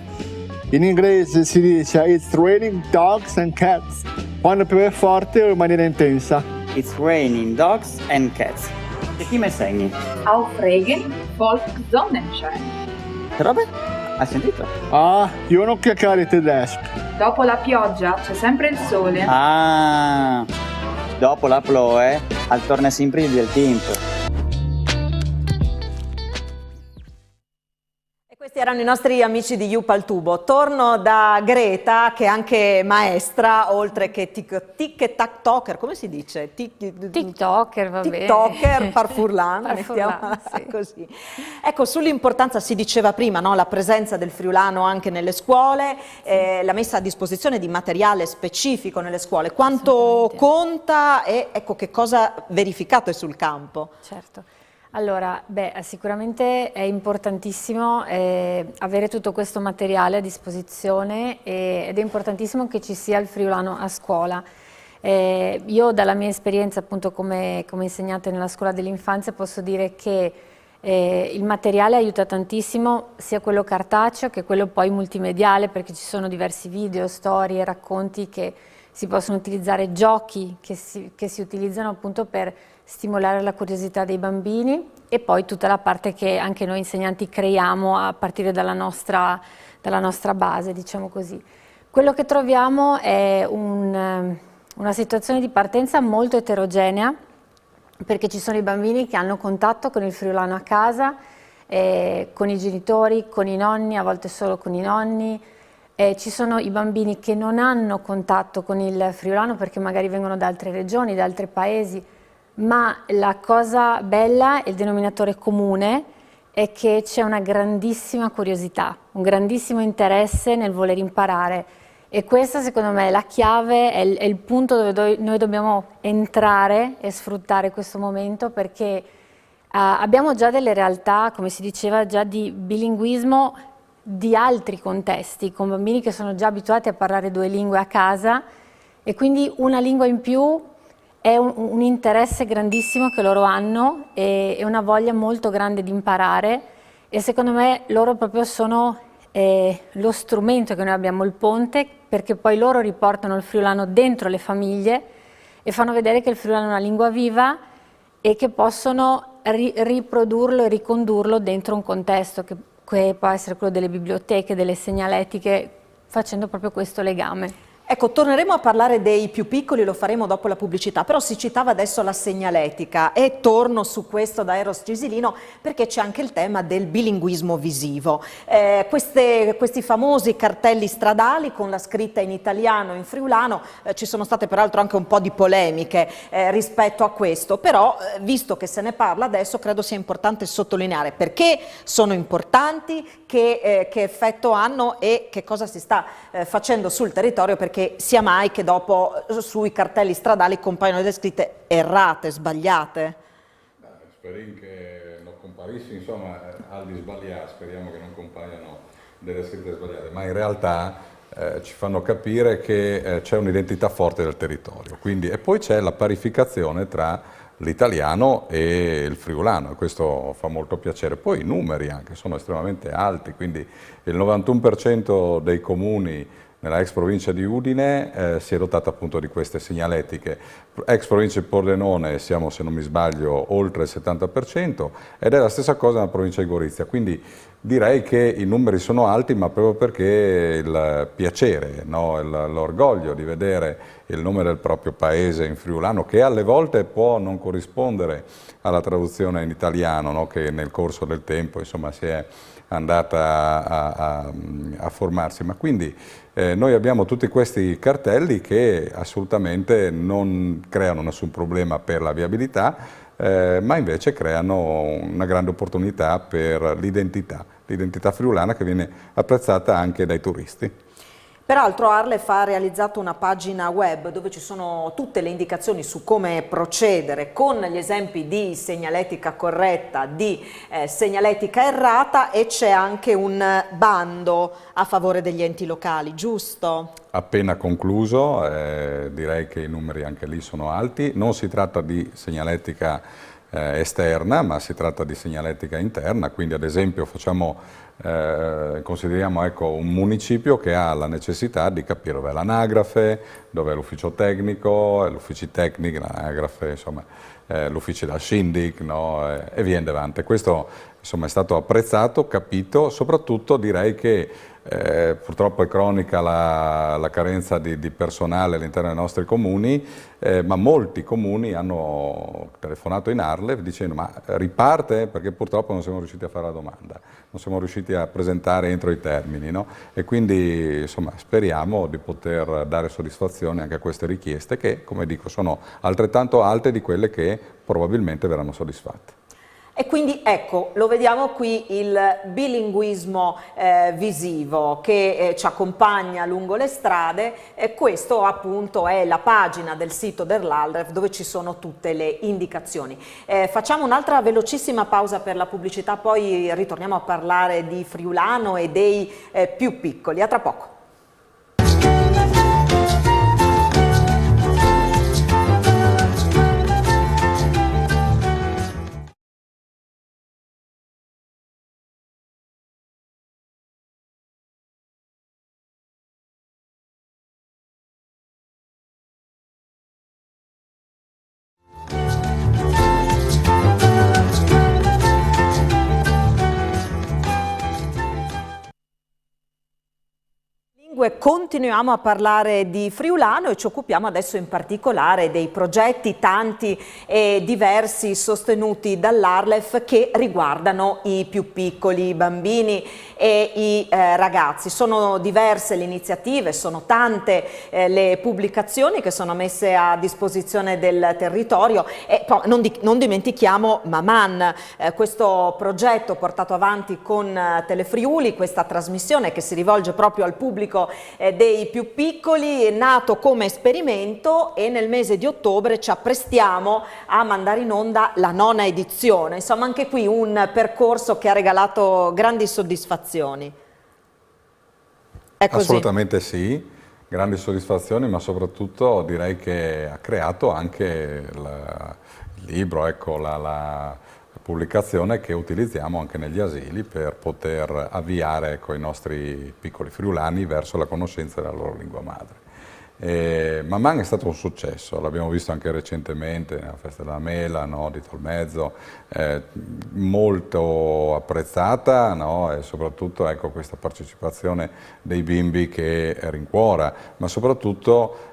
In inglese si dice it's raining dogs and cats. Quando piove forte o in maniera intensa. It's raining dogs and cats. E chi mi segni? Auf Regen folgt Sonnenschein. Robe? Hai sentito? Io non chiacchiere tedesco. Dopo la pioggia c'è sempre il sole. Dopo la ploe, al torna sempre il tempo. Questi erano i nostri amici di Iupaltubo. Torno da Greta, che è anche maestra, oltre che tic-tac-toker, come si dice? TikToker, va bene. TikToker, parfurlan, Parfurlan, sì. così. Ecco, sull'importanza si diceva prima, no? La presenza del friulano anche nelle scuole, la messa a disposizione di materiale specifico nelle scuole. Quanto conta e ecco che cosa verificate sul campo? Certo. Allora, sicuramente è importantissimo avere tutto questo materiale a disposizione ed è importantissimo che ci sia il friulano a scuola. Io dalla mia esperienza appunto come insegnante nella scuola dell'infanzia posso dire che il materiale aiuta tantissimo, sia quello cartaceo che quello poi multimediale, perché ci sono diversi video, storie, racconti che si possono utilizzare, giochi che si utilizzano appunto per stimolare la curiosità dei bambini, e poi tutta la parte che anche noi insegnanti creiamo a partire dalla nostra base, diciamo così. Quello che troviamo è una situazione di partenza molto eterogenea, perché ci sono i bambini che hanno contatto con il friulano a casa, con i genitori, con i nonni, a volte solo con i nonni, Ci sono i bambini che non hanno contatto con il friulano perché magari vengono da altre regioni, da altri paesi, ma la cosa bella e il denominatore comune è che c'è una grandissima curiosità, un grandissimo interesse nel voler imparare, e questa secondo me è la chiave, è il punto dove noi dobbiamo entrare e sfruttare questo momento, perché abbiamo già delle realtà, come si diceva, già di bilinguismo di altri contesti, con bambini che sono già abituati a parlare 2 lingue a casa, e quindi una lingua in più è un interesse grandissimo che loro hanno e una voglia molto grande di imparare, e secondo me loro proprio sono lo strumento che noi abbiamo, il ponte, perché poi loro riportano il friulano dentro le famiglie e fanno vedere che il friulano è una lingua viva e che possono riprodurlo e ricondurlo dentro un contesto che può essere quello delle biblioteche, delle segnaletiche, facendo proprio questo legame. Ecco, torneremo a parlare dei più piccoli, lo faremo dopo la pubblicità, però si citava adesso la segnaletica e torno su questo da Eros Gisilino perché c'è anche il tema del bilinguismo visivo. Questi famosi cartelli stradali con la scritta in italiano e in friulano, ci sono state peraltro anche un po' di polemiche rispetto a questo, però visto che se ne parla adesso credo sia importante sottolineare perché sono importanti, che effetto hanno e che cosa si sta facendo sul territorio, perché sia mai che dopo sui cartelli stradali compaiono delle scritte errate, sbagliate. Speriamo che non comparissi, insomma, al di sbagliare, speriamo che non compaiano delle scritte sbagliate, ma in realtà ci fanno capire che c'è un'identità forte del territorio, quindi, e poi c'è la parificazione tra l'italiano e il friulano, e questo fa molto piacere. Poi i numeri anche sono estremamente alti, quindi il 91% dei comuni nella ex provincia di Udine si è dotata appunto di queste segnaletiche. Ex provincia di Pordenone siamo, se non mi sbaglio, oltre il 70%, ed è la stessa cosa nella provincia di Gorizia, quindi direi che i numeri sono alti, ma proprio perché il piacere, no? L'orgoglio di vedere il nome del proprio paese in friulano, che alle volte può non corrispondere alla traduzione in italiano, no? Che nel corso del tempo insomma si è andata a formarsi, ma quindi noi abbiamo tutti questi cartelli che assolutamente non creano nessun problema per la viabilità, ma invece creano una grande opportunità per l'identità friulana, che viene apprezzata anche dai turisti. Peraltro Arlef ha realizzato una pagina web dove ci sono tutte le indicazioni su come procedere con gli esempi di segnaletica corretta, di segnaletica errata, e c'è anche un bando a favore degli enti locali, giusto? Appena concluso, direi che i numeri anche lì sono alti, non si tratta di segnaletica esterna, ma si tratta di segnaletica interna, quindi ad esempio consideriamo ecco, un municipio che ha la necessità di capire dove è l'anagrafe, dove è l'ufficio tecnico, l'ufficio tecnico, l'anagrafe, insomma, l'ufficio da shindig, no? E via in avanti. Questo insomma, è stato apprezzato, capito, soprattutto direi che purtroppo è cronica la carenza di personale all'interno dei nostri comuni, ma molti comuni hanno telefonato in Arlef dicendo ma riparte, perché purtroppo non siamo riusciti a fare la domanda, non siamo riusciti a presentare entro i termini, no? E quindi insomma, speriamo di poter dare soddisfazione anche a queste richieste che, come dico, sono altrettanto alte di quelle che probabilmente verranno soddisfatte. E quindi ecco, lo vediamo qui il bilinguismo visivo che ci accompagna lungo le strade, e questo appunto è la pagina del sito dell'Arlef dove ci sono tutte le indicazioni. Facciamo un'altra velocissima pausa per la pubblicità, poi ritorniamo a parlare di friulano e dei più piccoli. A tra poco. Continuiamo a parlare di friulano e ci occupiamo adesso in particolare dei progetti tanti e diversi sostenuti dall'Arlef che riguardano i più piccoli, i bambini e i ragazzi. Sono diverse le iniziative, sono tante le pubblicazioni che sono messe a disposizione del territorio e poi non dimentichiamo Maman, questo progetto portato avanti con Telefriuli, questa trasmissione che si rivolge proprio al pubblico dei più piccoli, è nato come esperimento e nel mese di ottobre ci apprestiamo a mandare in onda la 9ª edizione. Insomma, anche qui un percorso che ha regalato grandi soddisfazioni. È così? Assolutamente sì, grandi soddisfazioni, ma soprattutto direi che ha creato anche il libro, ecco, la pubblicazione che utilizziamo anche negli asili per poter avviare, ecco, i nostri piccoli friulani verso la conoscenza della loro lingua madre. Maman è stato un successo, l'abbiamo visto anche recentemente nella Festa della Mela, no, di Tolmezzo, molto apprezzata, no, e soprattutto, ecco, questa partecipazione dei bimbi che rincuora, ma soprattutto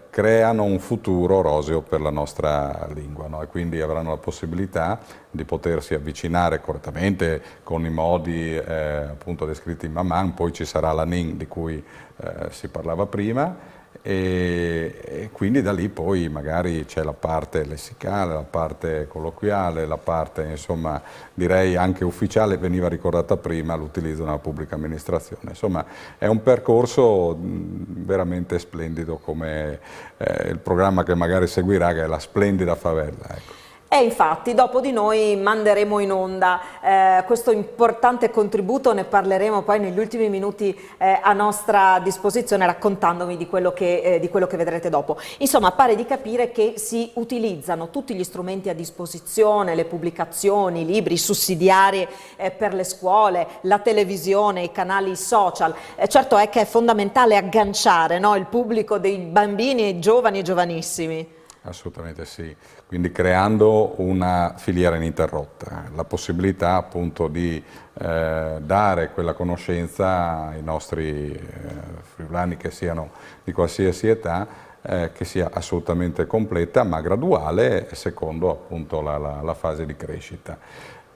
creano un futuro roseo per la nostra lingua, no? E quindi avranno la possibilità di potersi avvicinare correttamente con i modi appunto descritti in Maman. Poi ci sarà la Nin di cui si parlava prima, e quindi da lì poi magari c'è la parte lessicale, la parte colloquiale, la parte, insomma, direi anche ufficiale, veniva ricordata prima l'utilizzo nella pubblica amministrazione. Insomma, è un percorso veramente splendido, come il programma che magari seguirà, che è la Splendida Favella, ecco. E infatti dopo di noi manderemo in onda questo importante contributo, ne parleremo poi negli ultimi minuti a nostra disposizione, raccontandovi di quello che vedrete dopo. Insomma, pare di capire che si utilizzano tutti gli strumenti a disposizione, le pubblicazioni, i libri, i sussidiari per le scuole, la televisione, i canali social. Certo è che è fondamentale agganciare, no, il pubblico dei bambini, giovani e giovanissimi. Assolutamente sì, quindi creando una filiera ininterrotta, la possibilità appunto di dare quella conoscenza ai nostri friulani, che siano di qualsiasi età, che sia assolutamente completa ma graduale secondo appunto la fase di crescita.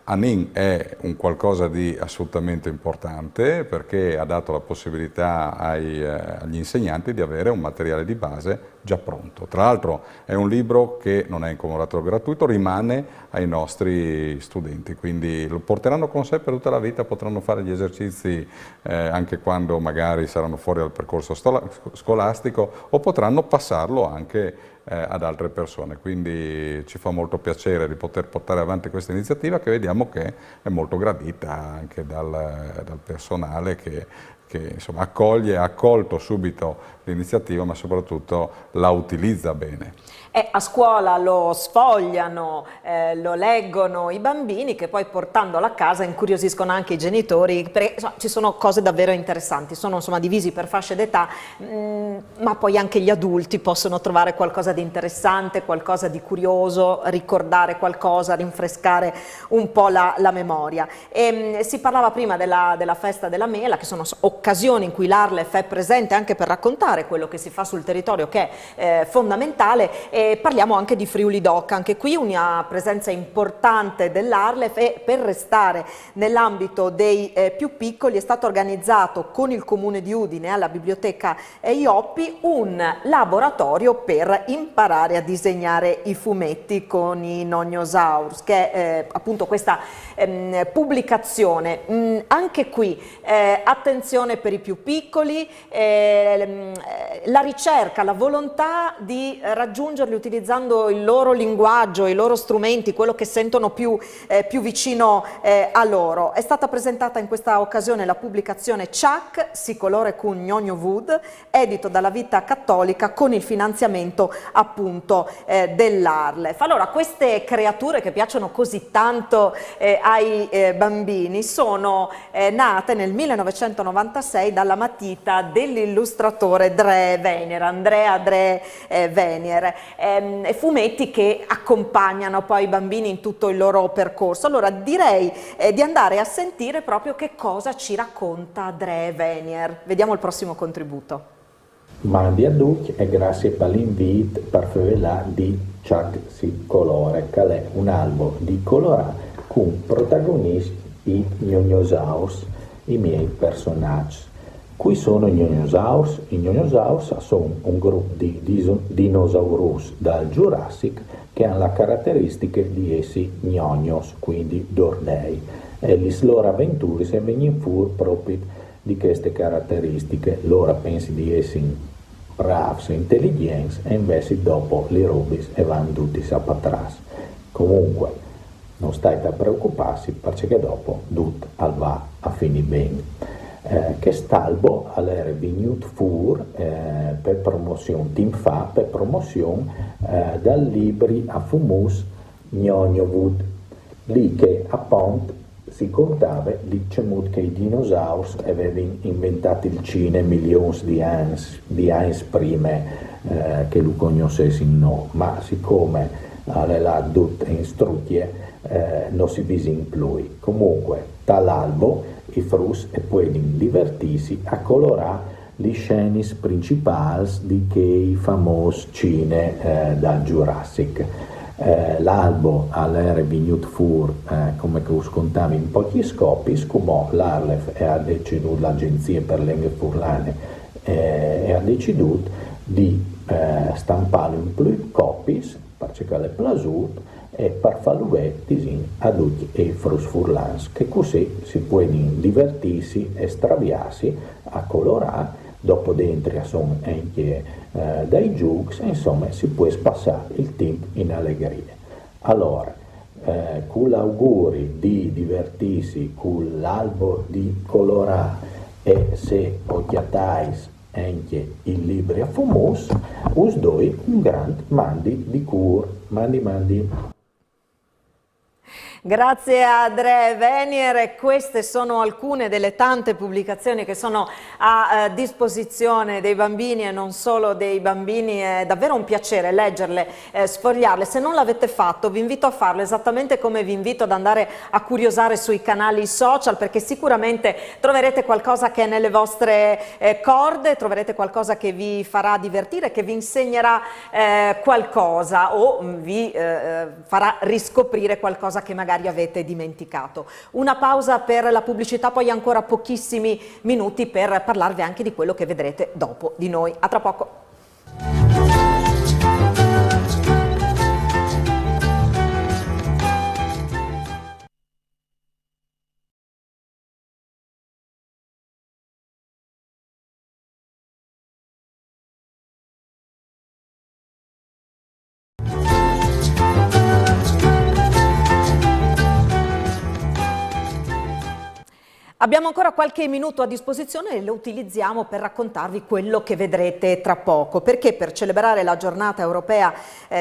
Anin è un qualcosa di assolutamente importante perché ha dato la possibilità agli insegnanti di avere un materiale di base già pronto. Tra l'altro è un libro che non è in comodato gratuito, rimane ai nostri studenti, quindi lo porteranno con sé per tutta la vita, potranno fare gli esercizi anche quando magari saranno fuori dal percorso scolastico, o potranno passarlo anche ad altre persone. Quindi ci fa molto piacere di poter portare avanti questa iniziativa, che vediamo che è molto gradita anche dal personale che insomma ha accolto subito l'iniziativa, ma soprattutto la utilizza bene. A scuola lo sfogliano, lo leggono i bambini, che poi portandolo a casa incuriosiscono anche i genitori, perché insomma, ci sono cose davvero interessanti, sono insomma divisi per fasce d'età, ma poi anche gli adulti possono trovare qualcosa di interessante, qualcosa di curioso, ricordare qualcosa, rinfrescare un po' la memoria. Si parlava prima della Festa della Mela, che sono occasioni in cui l'Arlef è presente anche per raccontare quello che si fa sul territorio, che è fondamentale. E parliamo anche di Friuli Doc, anche qui una presenza importante dell'Arlef, e per restare nell'ambito dei più piccoli è stato organizzato con il Comune di Udine alla Biblioteca Ioppi un laboratorio per imparare a disegnare i fumetti con i Nonnosaurus, che è appunto questa pubblicazione. Anche qui attenzione per i più piccoli, la ricerca, la volontà di raggiungerli utilizzando il loro linguaggio, i loro strumenti, quello che sentono più vicino a loro. È stata presentata in questa occasione la pubblicazione Ciak, si colore con Gnogno Wood, edito dalla Vita Cattolica con il finanziamento appunto dell'Arlef. Allora, queste creature che piacciono così tanto ai bambini sono nate nel 1996 dalla matita dell'illustratore Andrea Dre Venier, fumetti che accompagnano poi i bambini in tutto il loro percorso. Allora direi di andare a sentire proprio che cosa ci racconta Dre Venier. Vediamo il prossimo contributo. Mandi a tutti e grazie per l'invito per fare di Ciak si colore, che è un albo di colorare con protagonisti i Nonnosaurus, i miei personaggi. Qui sono i Gnonosaurus. I Gnonosaurus sono un gruppo di dinosaurus dal Jurassic che hanno le caratteristiche di essi gnonos, quindi dordei. E le loro avventure se vengono fuori proprio di queste caratteristiche. Loro pensi di essere bravi e intelligenti e invece dopo li rubis e vanno tutti sapatras. Comunque non state a preoccuparsi perché dopo tutto va a finire bene. Quest'albo era venuto fuori per promozione, team fa per promozione dal libri a Fumus Gnognowood, lì che appunto si contava che i dinosauri avevano inventato il cinema milioni di anni prima che lo conoscessimo, ma siccome aveva tutte istruzioni non si visi più. Comunque dall'albo i frus e può divertirsi a colorare le scene principali di quei famosi cine dal Jurassic. L'albo era venuto fuori, come che us contava in pochi scopi, come l'Arlef ha deciso, l'Agenzia per le Lingue Furlane ha deciso di stampare un più copies perché le piaciuto e per farlo a tutti i frus furlans, che così si può divertirsi e straviarsi a colorare, dopo dentro sono anche dai giochi, insomma si può passare il tempo in allegria. Allora, con l'auguri di divertirsi con l'albo di colorare e se occhiatais anche i libri a fumus, us doi un gran mandi di cur, mandi. Grazie a Andrea Venier, queste sono alcune delle tante pubblicazioni che sono a disposizione dei bambini e non solo dei bambini, è davvero un piacere leggerle, sfogliarle. Se non l'avete fatto vi invito a farlo esattamente come vi invito ad andare a curiosare sui canali social, perché sicuramente troverete qualcosa che è nelle vostre corde, troverete qualcosa che vi farà divertire, che vi insegnerà qualcosa o vi farà riscoprire qualcosa che magari avete dimenticato. Una pausa per la pubblicità, poi ancora pochissimi minuti per parlarvi anche di quello che vedrete dopo di noi. A tra poco. Abbiamo ancora qualche minuto a disposizione e lo utilizziamo per raccontarvi quello che vedrete tra poco, perché per celebrare la giornata europea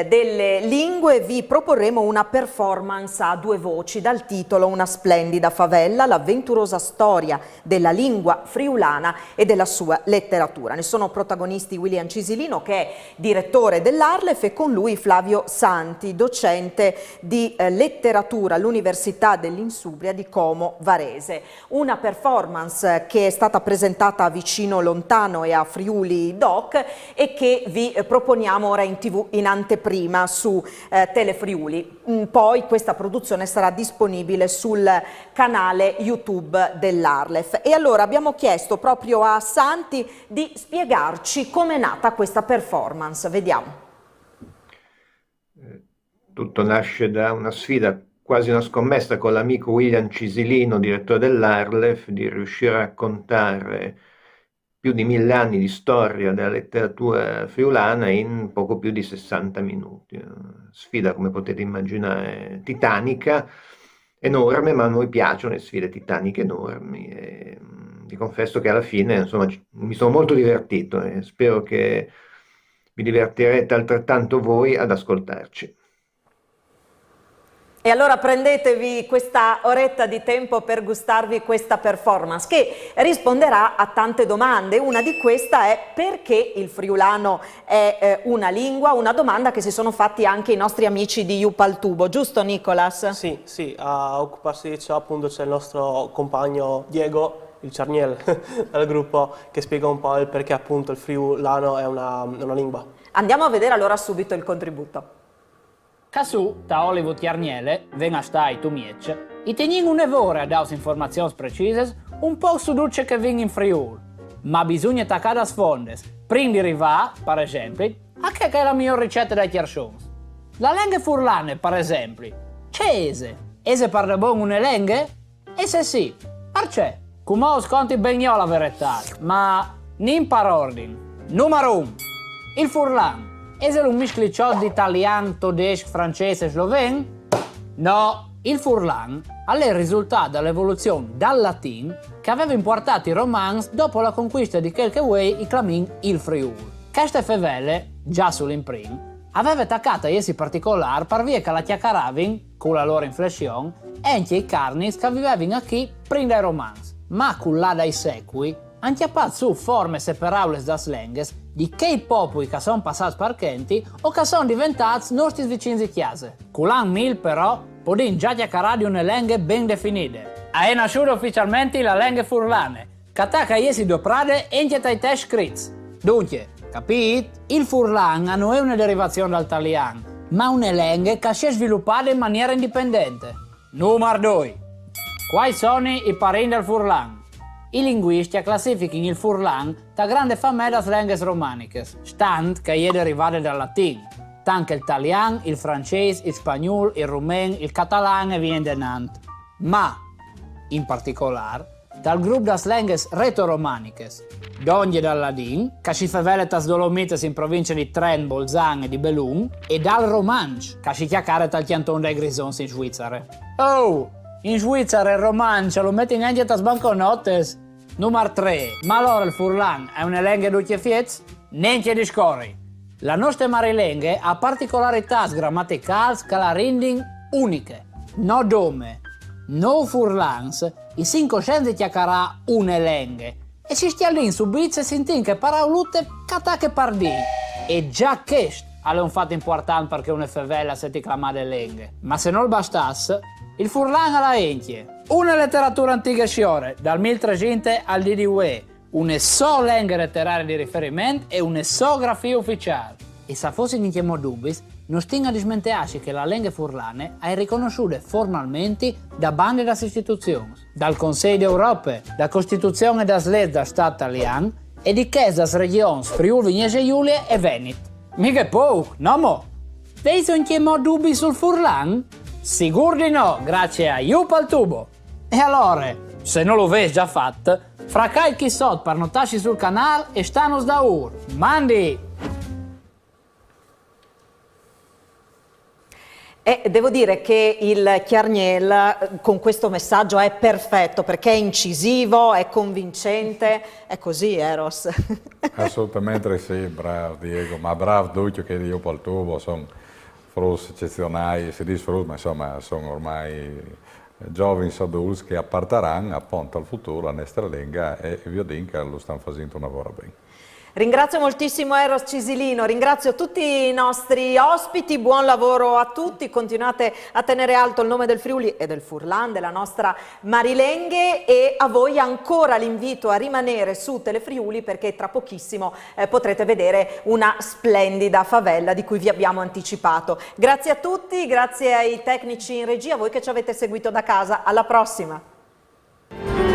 delle lingue vi proporremo una performance a due voci dal titolo Una splendida favella, l'avventurosa storia della lingua friulana e della sua letteratura. Ne sono protagonisti William Cisilino, che è direttore dell'Arlef, e con lui Flavio Santi, docente di letteratura all'Università dell'Insubria di Como Varese. Una performance che è stata presentata a Vicino Lontano e a Friuli Doc e che vi proponiamo ora in TV in anteprima su Telefriuli. Poi questa produzione sarà disponibile sul canale YouTube dell'Arlef. E allora abbiamo chiesto proprio a Santi di spiegarci come è nata questa performance. Vediamo. Tutto nasce da una sfida, quasi una scommessa con l'amico William Cisilino, direttore dell'Arlef, di riuscire a raccontare più di 1000 anni di storia della letteratura friulana in poco più di 60 minuti. Sfida, come potete immaginare, titanica, enorme, ma a noi piacciono le sfide titaniche enormi. E vi confesso che alla fine, insomma, mi sono molto divertito e spero che vi divertirete altrettanto voi ad ascoltarci. E allora prendetevi questa oretta di tempo per gustarvi questa performance che risponderà a tante domande. Una di queste è: perché il friulano è una lingua? Una domanda che si sono fatti anche i nostri amici di Iupaltubo, giusto Nicolas? Sì, a occuparsi di ciò appunto c'è il nostro compagno Diego, il Cerniel del gruppo, che spiega un po' il perché appunto il friulano è una lingua. Andiamo a vedere allora subito il contributo. Casu, ta Olivo Tiarniele, venga stai tu miece, i tegnin un'evore a daus informazioni precise, un po' su duce che ving in Friul. Ma bisogna attaccare a sfondes, prima di arrivare, per esempio, a che è la migliore ricetta dai Tierschons. La lingua furlane, per esempio, c'è ese parla buon une lingua? E se sì, perché? Come sconti ben io la verità, ma non per ordine. Numero 1. Il furlan. È un misclicciotto di italiano, tedesco, francese e sloven? No, il furlan è il risultato dall'evoluzione dal latino che aveva importato i romans dopo la conquista di qualche way i clamin il Friul. Queste favelle, già sull'imprim, aveva attaccato a essi particolari per via che la chiacchieravano, con la loro inflessione, anche i carnis che vivevano qui prima dai romans. Ma con là dai secoli, hanno chiappato su forme separabili da slengues di quei popoli che sono passati sparchenti o che sono diventati nostri vicini di chiesa. Con l'anno 1000 però, podin già chiacchierare di una lingua ben definite. È nasciuta ufficialmente la lingua furlane, che attacca a essi due prade e anche ai test scritti. Dunque, capite? Il furlan non è una derivazione dall'italiano, ma una lingua che si è sviluppata in maniera indipendente. Numero 2. Quali sono i parenti del furlan? I linguisti classificano il furlan da grande famiglia delle lingue romaniche, stand che è derivata dal latino. Anche l'italiano, il francese, il spagnolo, il rumeno, il catalano viene da Nantes. Ma, in particolare, dal gruppo delle lingue reto-romaniche, d'ogni dal ladin, che si favela das Dolomites in provincia di Trent, Bolzano e di Belun, e dal romansch, che si chiacchiera dal canton dei Grisons in Svizzera. Oh! In Svizzera il romancio lo mette in anche a banconotes. Numero 3. Ma allora il furlan è una lingua ducce fiez? Niente di scorri. La nostra marilingue ha particolarità grammaticali che la rendono uniche. No dome, no furlans, i 500 chiacchierà una lingua. E si stia lì in subizia e si intin che paraulute catacche pardi. E già questo è un fatto importante perché una favela se ti clama le lingue. Ma se non bastasse, il furlan alla enchie. Una letteratura antica sciore, dal 1300 al DDUE, una sola lingua letteraria di riferimento e una sola grafia ufficiale. E se fosse in chiamo dubis, non stinga di smentearsi che la lingua furlane è riconosciuta formalmente da bande das istituzioni, dal Consiglio d'Europa, da Costituzione das Leggi da Stato italiano e di che das regioni Friuli Venezia Giulia e Veneto. Mica poco, no mo? Dei in chiamo dubbi sul furlan? Sicuro di no, grazie a Yup al tubo. E allora, se non lo avessi già fatto, fracai chi sotto per notarsi sul canale e stanno da ur. Mandi! E devo dire che il Chiarniel con questo messaggio è perfetto perché è incisivo, è convincente, è così, Eros? Assolutamente sì, bravo Diego, ma bravo Duccio che io al tubo sono frus eccezionali, si dice frus, ma insomma sono ormai giovani adulti che apparteranno appunto al futuro, a nostra lingua e vi dico che lo stanno facendo un lavoro bene. Ringrazio moltissimo Eros Cisilino, ringrazio tutti i nostri ospiti, buon lavoro a tutti, continuate a tenere alto il nome del Friuli e del Furlan, della nostra Marilenghe e a voi ancora l'invito a rimanere su Telefriuli perché tra pochissimo potrete vedere una splendida favela di cui vi abbiamo anticipato. Grazie a tutti, grazie ai tecnici in regia, a voi che ci avete seguito da casa, alla prossima!